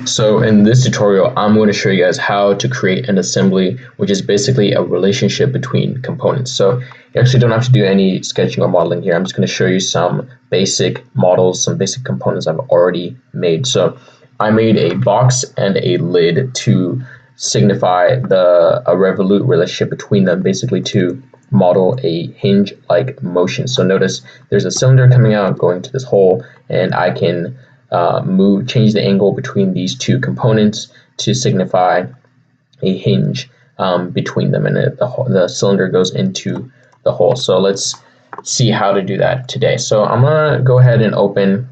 So in this tutorial, I'm going to show you guys how to create an assembly, which is basically a relationship between components. So you actually don't have to do any sketching or modeling here. I'm just going to show you some basic models, some basic components I've already made. So I made a box and a lid to signify a revolute relationship between them, basically to model a hinge-like motion. So notice there's a cylinder coming out, going to this hole, and I can change the angle between these two components to signify a hinge between them, and the cylinder goes into the hole. So let's see how to do that today. So I'm gonna go ahead and open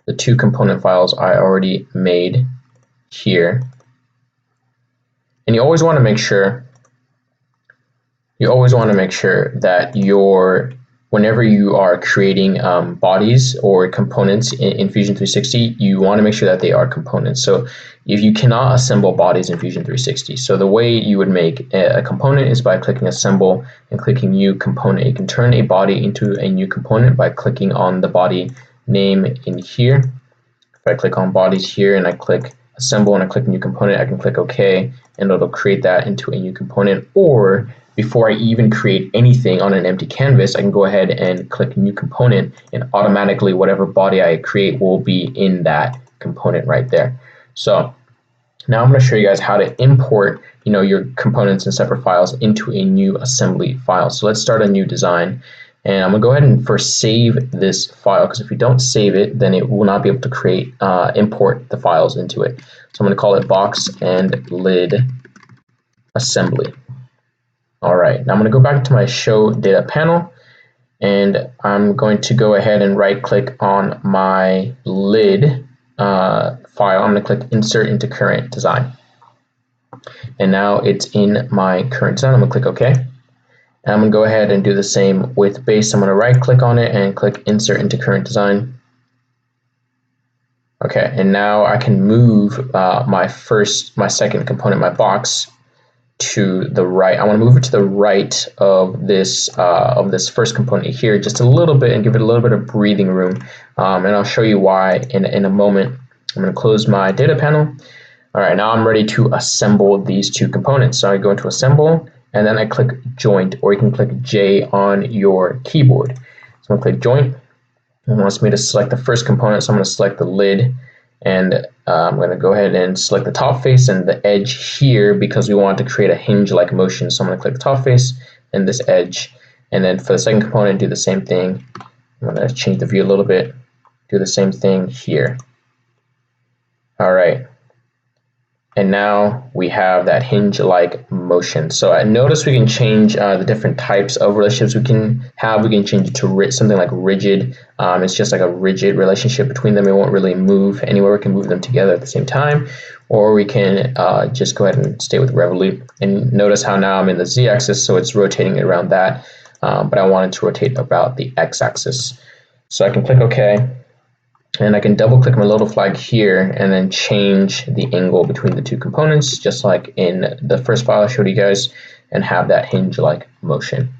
the two component files I already made here, and you always want to make sure that whenever you are creating bodies or components in Fusion 360, you want to make sure that they are components. So if you cannot assemble bodies in Fusion 360, so the way you would make a component is by clicking Assemble and clicking New Component. You can turn a body into a new component by clicking on the body name in here. If I click on bodies here and I click Assemble and I click New Component, I can click OK, and it'll create that into a new component. Or before I even create anything on an empty canvas, I can go ahead and click New Component, and automatically whatever body I create will be in that component right there. So now I'm going to show you guys how to import your components and separate files into a new assembly file. So let's start a new design, and I'm going to go ahead and first save this file, because if you don't save it, then it will not be able to import the files into it. So I'm going to call it box and lid assembly. All right, now I'm going to go back to my show data panel, and I'm going to go ahead and right click on my lid file. I'm going to click insert into current design, and now it's in my current design. I'm going to click OK, and I'm going to go ahead and do the same with base. I'm going to right click on it and click insert into current design. Okay, and now I can move my second component, my box, to the right. I want to move it to the right of this first component here just a little bit, and give it a little bit of breathing room, and I'll show you why in a moment. I'm going to close my data panel. All right, now I'm ready to assemble these two components. So I go into Assemble, and then I click Joint, or you can click J on your keyboard. So I'm going to click Joint, and it wants me to select the first component, so I'm going to select the lid, and I'm going to go ahead and select the top face and the edge here, because we want to create a hinge-like motion. So I'm going to click the top face and this edge, and then for the second component, do the same thing. I'm going to change the view a little bit, do the same thing here. All right, and now we have that hinge-like motion. So notice we can change the different types of relationships we can have. We can change it to something like rigid. It's just like a rigid relationship between them. It won't really move anywhere. We can move them together at the same time, or we can just go ahead and stay with revolute. And notice how now I'm in the z-axis, so it's rotating around that, but I wanted to rotate about the x-axis. So I can click OK, and I can double click my little flag here and then change the angle between the two components, just like in the first file I showed you guys, and have that hinge-like motion.